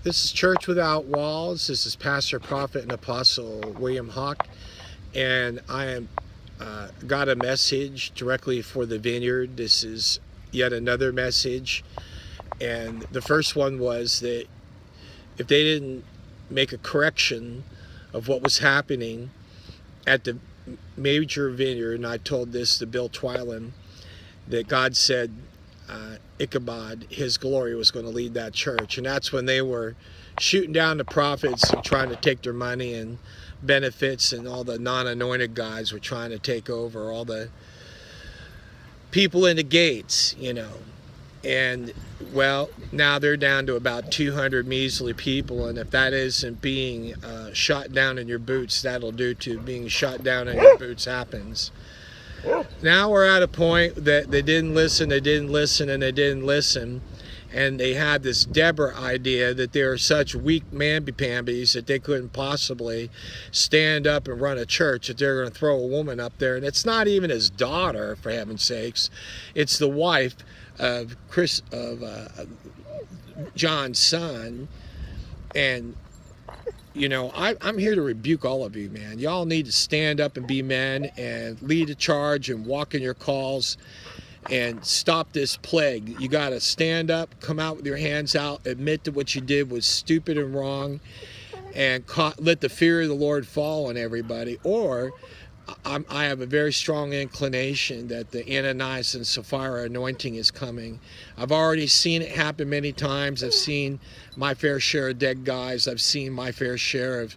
This is Church Without Walls. This is Pastor, Prophet, and Apostle William Hawk, and I am got a message directly for the Vineyard. This is yet another message, and the first one was that if they didn't make a correction of what was happening at the major vineyard, and I told this to Bill Twyland, that God said Ichabod, his glory, was going to lead that church. And that's when they were shooting down the prophets and trying to take their money and benefits, and all the non-anointed guys were trying to take over all the people in the gates, you know. And well, now they're down to about 200 measly people, and if that isn't being shot down in your boots, that'll do to being shot down in your boots happens. Now we're at a point that they didn't listen, and they had this Deborah idea that they were such weak mamby-pambies that they couldn't possibly stand up and run a church, that they're going to throw a woman up there. And it's not even his daughter, for heaven's sakes. It's the wife of John's son. And you know, I'm here to rebuke all of you, man. Y'all need to stand up and be men and lead a charge and walk in your calls and stop this plague. You got to stand up, come out with your hands out, admit that what you did was stupid and wrong, and let the fear of the Lord fall on everybody. Or I have a very strong inclination that the Ananias and Sapphira anointing is coming. I've already seen it happen many times. I've seen my fair share of dead guys. I've seen my fair share of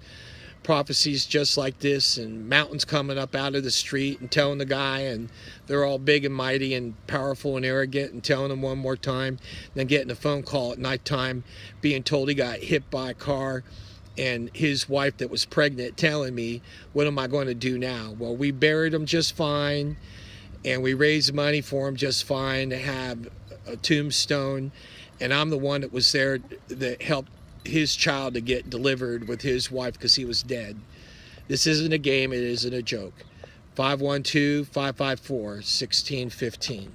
prophecies just like this, and mountains coming up out of the street and telling the guy, and they're all big and mighty and powerful and arrogant, and telling him one more time, then getting a phone call at nighttime being told he got hit by a car, and his wife that was pregnant telling me, what am I going to do now? Well, we buried him just fine, and we raised money for him just fine to have a tombstone, and I'm the one that was there that helped his child to get delivered with his wife because he was dead. This isn't a game, it isn't a joke. 512-554-1615.